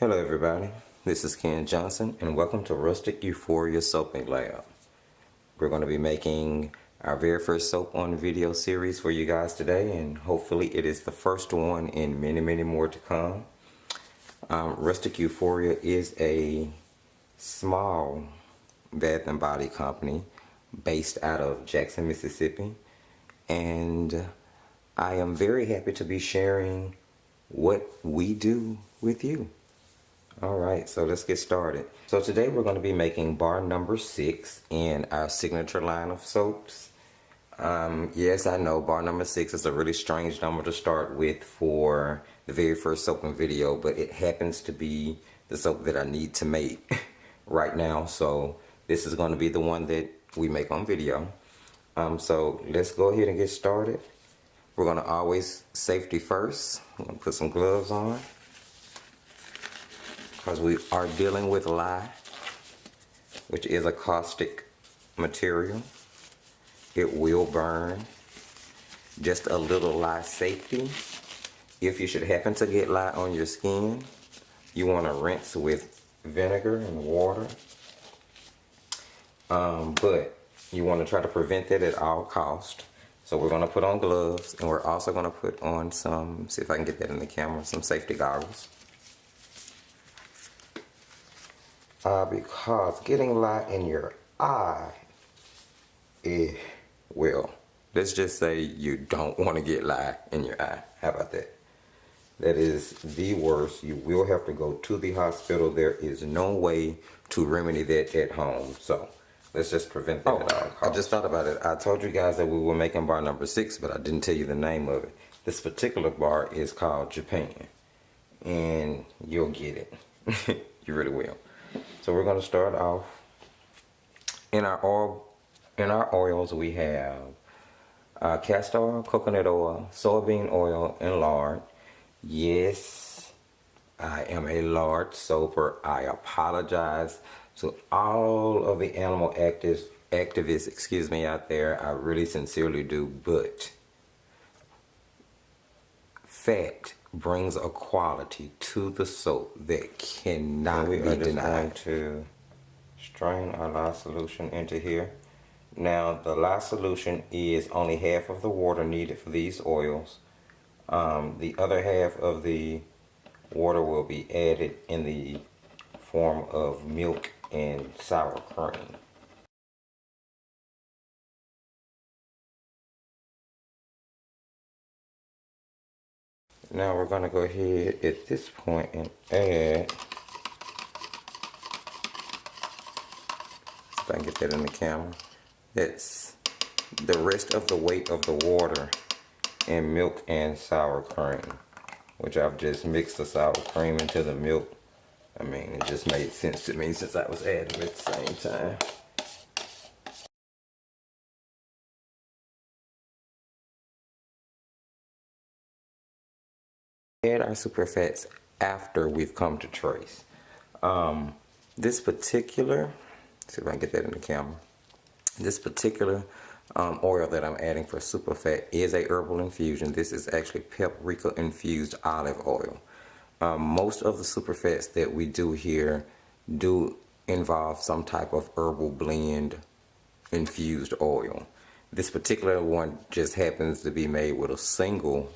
Hello everybody, this is Ken Johnson and welcome to Rustic Euphoria Soaping Lab. We're going to be making our very first soap on video series for you guys today, and hopefully it is the first one in many more to come. Rustic Euphoria is a small bath and body company based out of Jackson, Mississippi, and I am very happy to be sharing what we do with you. Alright, so let's get started. So today we're going to be making bar number 6 in our signature line of soaps. Yes, I know bar number 6 is a really strange number to start with for the very first soaping video, but it happens to be the soap that I need to make right now. So this is going to be the one that we make on video. So let's go ahead and get started. We're going to always safety first. I'm going to put some gloves on, because we are dealing with lye, which is a caustic material. It will burn. Just a little lye safety. If you should happen to get lye on your skin, you want to rinse with vinegar and water. But you want to try to prevent that at all cost. So we're going to put on gloves, and we're also going to put on some, see if I can get that in the camera, some safety goggles. Because getting lye in your eye, well, let's just say you don't want to get lye in your eye. How about that? That is the worst. You will have to go to the hospital. There is no way to remedy that at home. So let's just prevent that at all costs. I just thought about it. I told you guys that we were making bar number 6, but I didn't tell you the name of it. This particular bar is called Japan, and you'll get it. You really will. So we're going to start off. In our oils we have castor oil, coconut oil, soybean oil, and lard. Yes, I am a lard soaper. I apologize to all of the animal activists, out there. I really sincerely do, but fat brings a quality to the soap that cannot be denied. We are just going to strain our lye solution into here. Now the lye solution is only half of the water needed for these oils. The other half of the water will be added in the form of milk and sour cream. Now we're going to go ahead at this point and add, if I can get that in the camera, that's the rest of the weight of the water in milk and sour cream, which I've just mixed the sour cream into the milk. I mean, it just made sense to me since I was adding it at the same time. Add our super fats after we've come to trace. This particular, see if I can get that in the camera. This particular oil that I'm adding for super fat is a herbal infusion. This is actually paprika infused olive oil. Most of the super fats that we do here do involve some type of herbal blend infused oil. This particular one just happens to be made with a single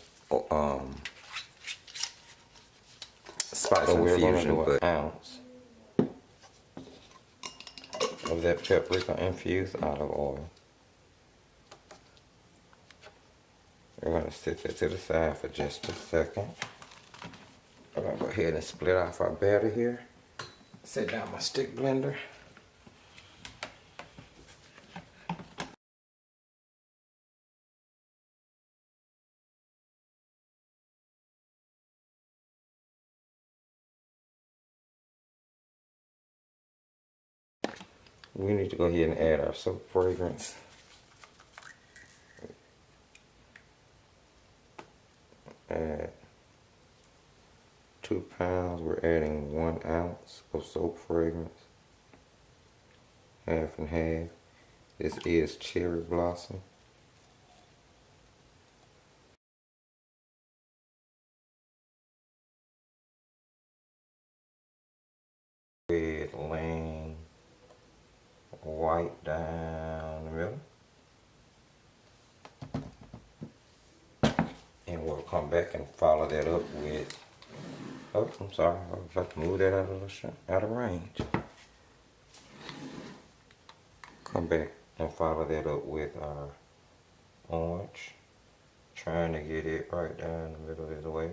spice infusion, but an ounce of that paprika infused olive oil. We're going to set that to the side for just a second. I'm going to go ahead and split off our batter here. Set down my stick blender. We need to go ahead and add our soap fragrance. Add 2 pounds, we're adding 1 ounce of soap fragrance. Half and half. This is cherry blossom. white down the middle. And we'll come back and follow that up with, oh, I'm sorry, I was about to move that out of range. Come back and follow that up with our orange. Trying to get it right down the middle as well.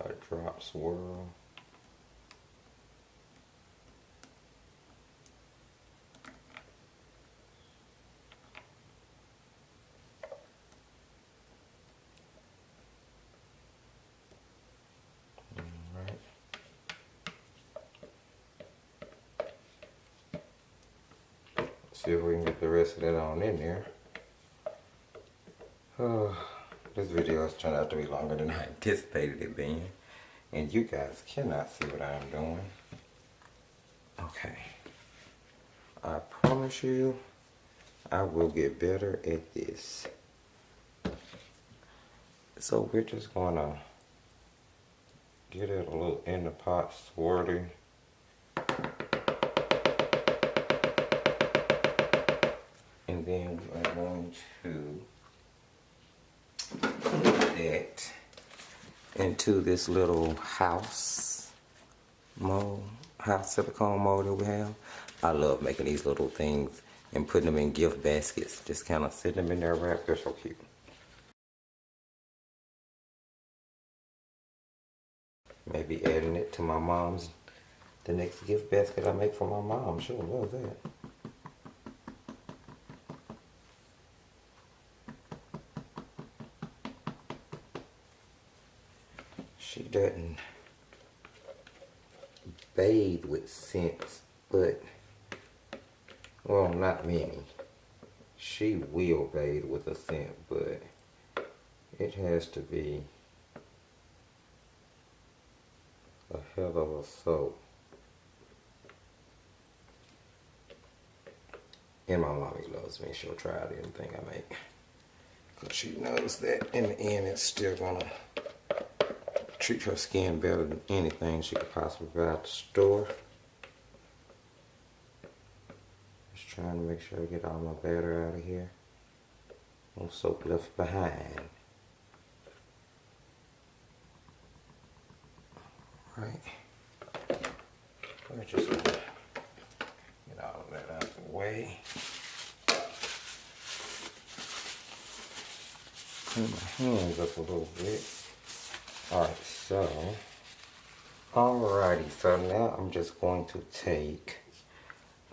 A drop swirl. Alright. See if we can get the rest of that on in there. This video has turned out to be longer than I anticipated it being. And you guys cannot see what I'm doing. Okay. I promise you, I will get better at this. So we're just gonna get it a little in the pot swirly. And then we are going to put that into this little house silicone mold that we have. I love making these little things and putting them in gift baskets. Just kind of sitting them in there wrapped. They're so cute. Maybe adding it to my mom's, the next gift basket I make for my mom. She'll love that. She doesn't bathe with scents, but, well, not many. She will bathe with a scent, but it has to be a hell of a soap. And my mommy loves me. She'll try out anything I make. Because she knows that in the end it's still gonna treat her skin better than anything she could possibly buy at the store. Just trying to make sure I get all my batter out of here. No soap left behind. Right. We're just gonna get all of that out of the way. Clean my hands up a little bit. Alright, so now I'm just going to take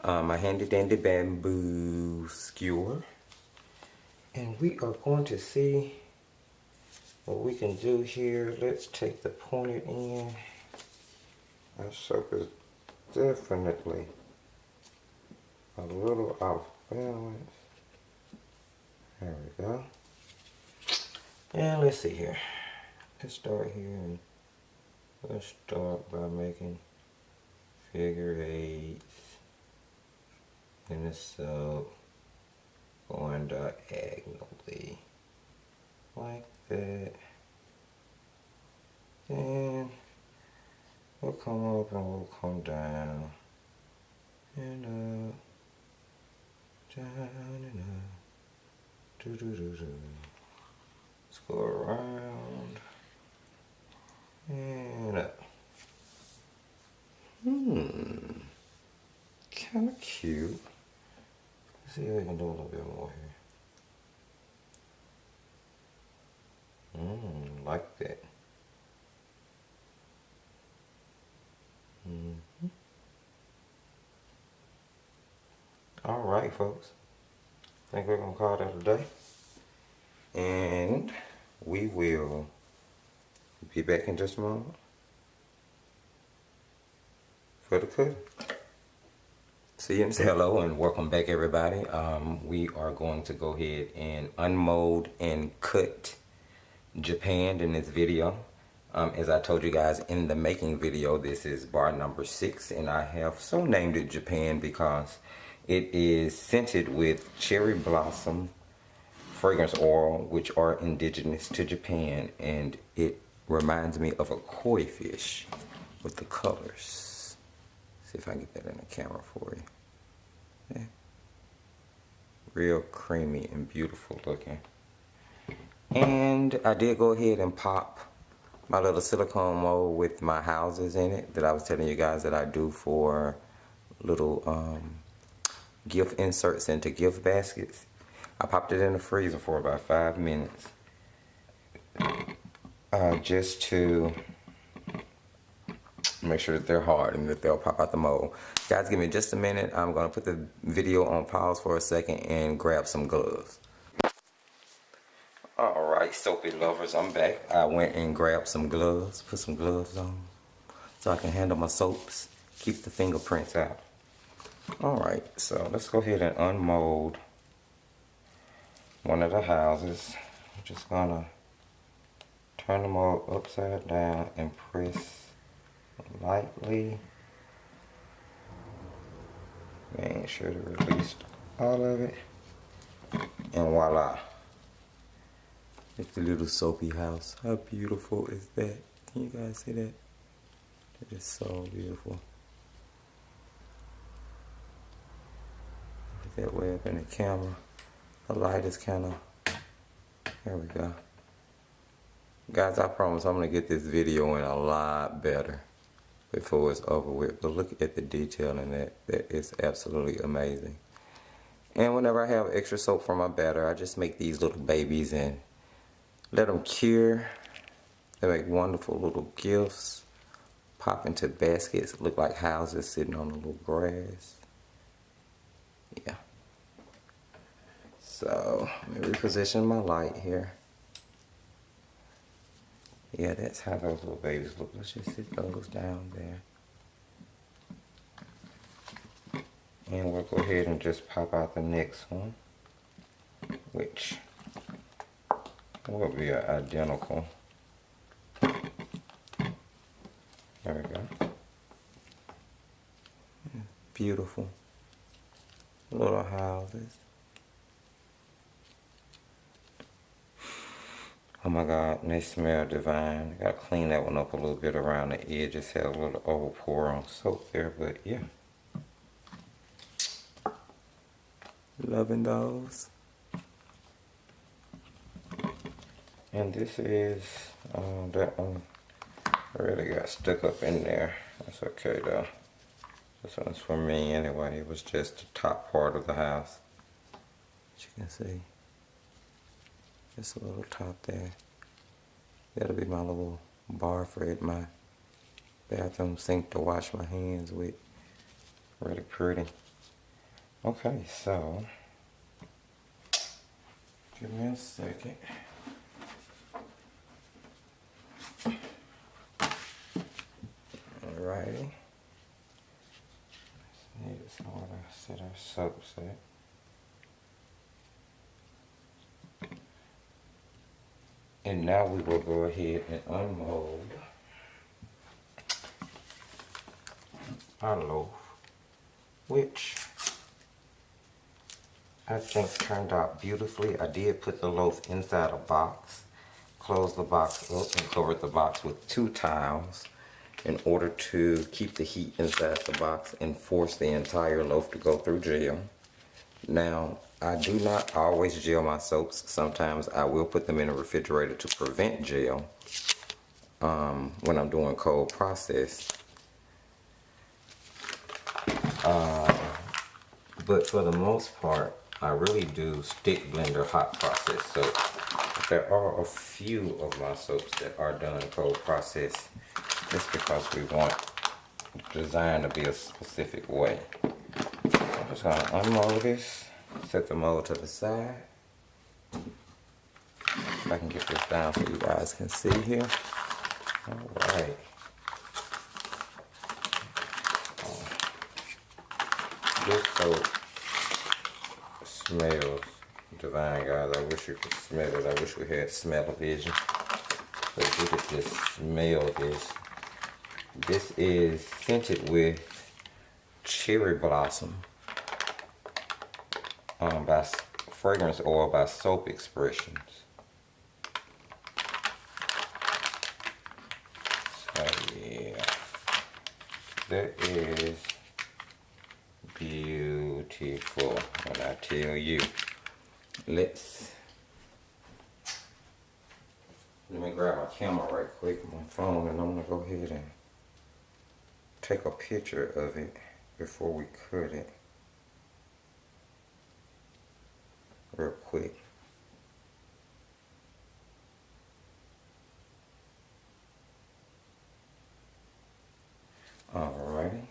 my handy dandy bamboo skewer, and we are going to see what we can do here. Let's take the pointed end. Our soap is definitely a little off balance. There we go. And let's see here. Let's start here and let's start by making figure eights in the soap going diagonally like that. Then we'll come up and we'll come down and up, down and up, do do do do. Let's go around and up. Kind of cute. Let's see if we can do a little bit more here. Like that. Alright, folks. I think we're going to call that a day. And we will be back in just a moment for the cut. See you in a second. Hello and welcome back, everybody. We are going to go ahead and unmold and cut Japan in this video. As I told you guys in the making video, this is bar number 6, and I have so named it Japan because It is scented with cherry blossom fragrance oil, which are indigenous to Japan, and it reminds me of a koi fish with the colors. See if I can get that in the camera for you. Yeah. Real creamy and beautiful looking. And I did go ahead and pop my little silicone mold with my houses in it that I was telling you guys that I do for little gift inserts into gift baskets. I popped it in the freezer for about 5 minutes just to make sure that they're hard and that they'll pop out the mold. Guys, give me just a minute. I'm going to put the video on pause for a second and grab some gloves. Alright, soapy lovers, I'm back. I went and grabbed some gloves, put some gloves on so I can handle my soaps, keep the fingerprints out. Alright, so let's go ahead and unmold one of the houses. I'm just gonna turn the mold upside down and press lightly. Make sure to release all of it. And voila. It's the little soapy house. How beautiful is that? Can you guys see that? That is so beautiful. Put that way up in the camera. The light is kind of, there we go. Guys, I promise I'm going to get this video in a lot better before it's over with. But look at the detail in that. That is absolutely amazing. And whenever I have extra soap for my batter, I just make these little babies and let them cure. They make wonderful little gifts. Pop into baskets. Look like houses sitting on a little grass. Yeah. So, let me reposition my light here. Yeah, that's how those little babies look. Let's just sit those down there. And we'll go ahead and just pop out the next one, which will be identical. There we go. Beautiful little houses. Oh my God, and they smell divine. I gotta clean that one up a little bit around the edge. Just had a little over pour on soap there, but yeah. Loving those. And this is, that one really got stuck up in there. That's okay though. This one's for me anyway. It was just the top part of the house. As you can see. Just a little top there. That'll be my little bar for it, my bathroom sink to wash my hands with. Really pretty. Okay, so give me a second. Alrighty. Let's need somewhere to set our soap set. And now we will go ahead and unmold our loaf, which I think turned out beautifully. I did put the loaf inside a box, closed the box up and covered the box with 2 towels in order to keep the heat inside the box and force the entire loaf to go through gel. Now, I do not always gel my soaps. Sometimes I will put them in a refrigerator to prevent gel when I'm doing cold process. But for the most part, I really do stick blender hot process soap. There are a few of my soaps that are done cold process just because we want the design to be a specific way. I'm just going to unmold this. Set the mold to the side. If I can get this down so you guys can see here. Alright. This soap smells divine, guys. I wish you could smell it. I wish we had smell-o-vision. So if you could just smell this. This is scented with cherry blossom by Fragrance Oil by Soap Expressions. So yeah, that is beautiful when I tell you. Let me grab my camera right quick, my phone, and I'm gonna go ahead and take a picture of it before we cut it real quick. Alrighty.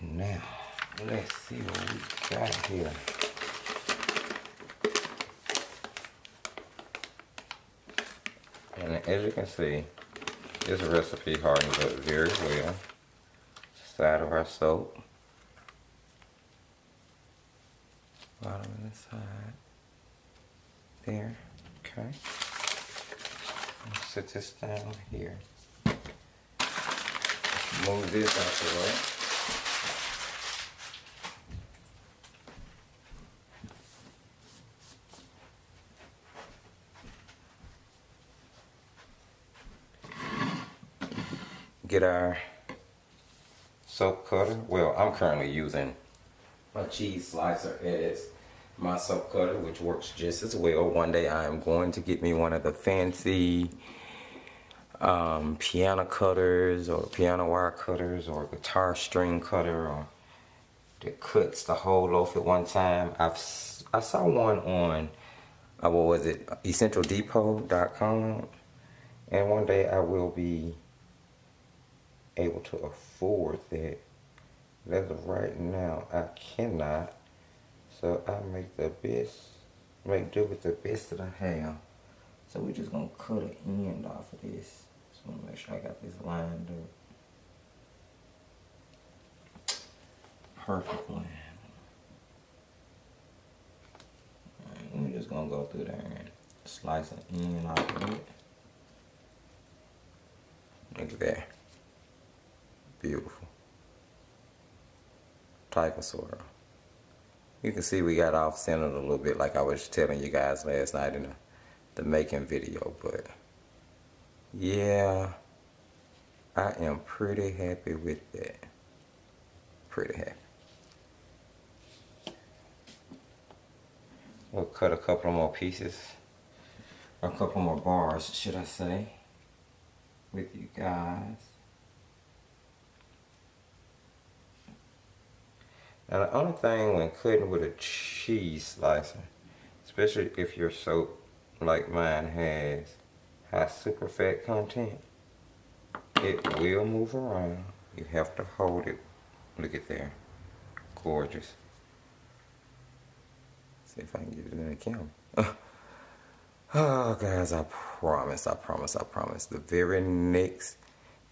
Now, let's see what we got here. And as you can see, this recipe hardens up very well. Side of our soap. Bottom of the side. There. Okay. Set this down here. Move this out the way. Get our soap cutter. Well, I'm currently using my cheese slicer as my soap cutter, which works just as well. One day I am going to get me one of the fancy piano cutters or piano wire cutters or guitar string cutter or that cuts the whole loaf at one time. I saw one on what was it, EssentialDepot.com, and one day I will be able to afford that. As of right now, I cannot. So I make do with the best that I have. So we're just gonna cut an end off of this. Just wanna make sure I got this lined up perfectly. Alright, we're just gonna go through there and slice an end off of it. Look at that. Beautiful. Type of swirl. You can see we got off centered a little bit, like I was telling you guys last night in the making video, but yeah, I am pretty happy with that. Pretty happy. We'll cut a couple more pieces, or a couple more bars, should I say, with you guys. Now the only thing when cutting with a cheese slicer, especially if your soap like mine has high super fat content, it will move around. You have to hold it. Look at there. Gorgeous. See if I can get it in the camera. Oh guys, I promise. The very next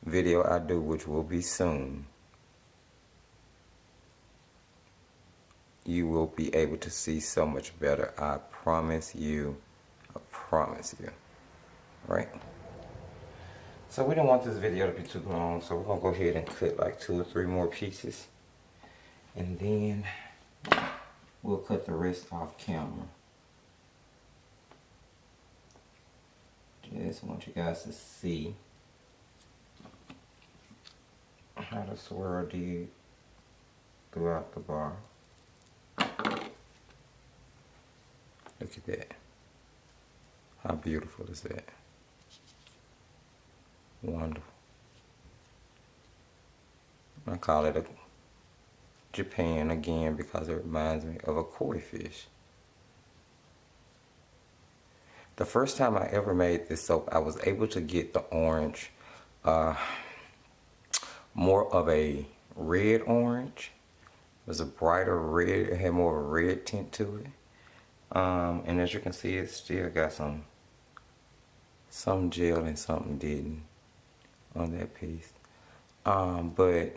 video I do, which will be soon, you will be able to see so much better. I promise you. Right? So we don't want this video to be too long, so we're gonna go ahead and cut like 2 or 3 more pieces, and then we'll cut the rest off camera. Just want you guys to see how the swirl did throughout the bar. Look at that. How beautiful is that? Wonderful. I call it a Japan again because it reminds me of a koi fish. The first time I ever made this soap, I was able to get the orange more of a red orange. It was a brighter red. It had more of a red tint to it. And as you can see, it still got some gel and something didn't on that piece. But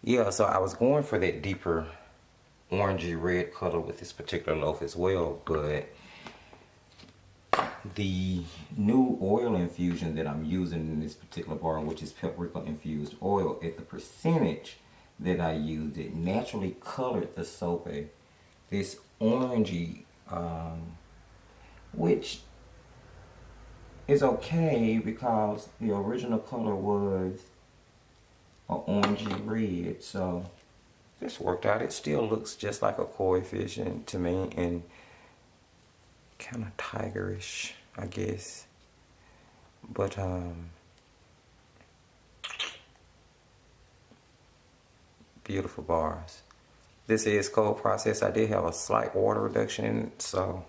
yeah, so I was going for that deeper orangey red color with this particular loaf as well, but the new oil infusion that I'm using in this particular bar, which is paprika infused oil, at the percentage that I used. It naturally colored the soap this orangey, which is okay because the original color was an orangey red. So this worked out. It still looks just like a koi fish to me, and kind of tigerish, I guess. But beautiful bars. This is cold process. I did have a slight water reduction in it, so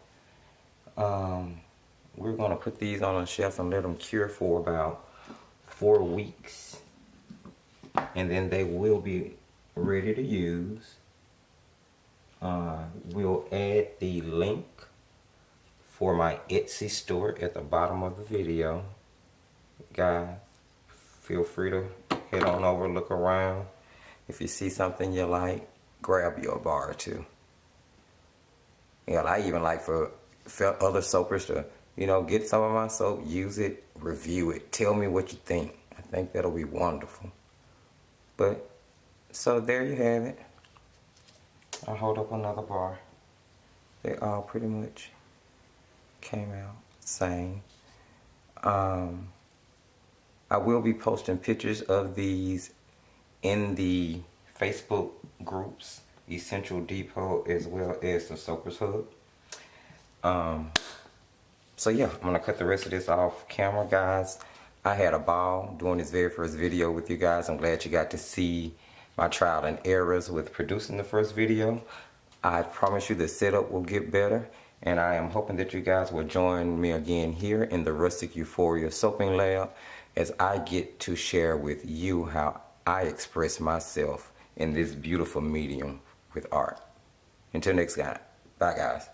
we're gonna put these on a shelf and let them cure for about 4 weeks, and then they will be ready to use. We'll add the link for my Etsy store at the bottom of the video. Guys, feel free to head on over, look around. If you see something you like, grab your bar or two. You know, I even like for other soapers to, you know, get some of my soap, use it, review it, tell me what you think. I think that'll be wonderful. But, so there you have it. I'll hold up another bar. They all pretty much came out same. I will be posting pictures of these in the Facebook groups, Essential Depot, as well as the Soapers Hub. So yeah, I'm gonna cut the rest of this off camera, guys. I had a ball doing this very first video with you guys. I'm glad you got to see my trial and errors with producing the first video. I promise you the setup will get better, and I am hoping that you guys will join me again here in the Rustic Euphoria Soaping Lab as I get to share with you how I express myself in this beautiful medium with art. Until next time, bye guys.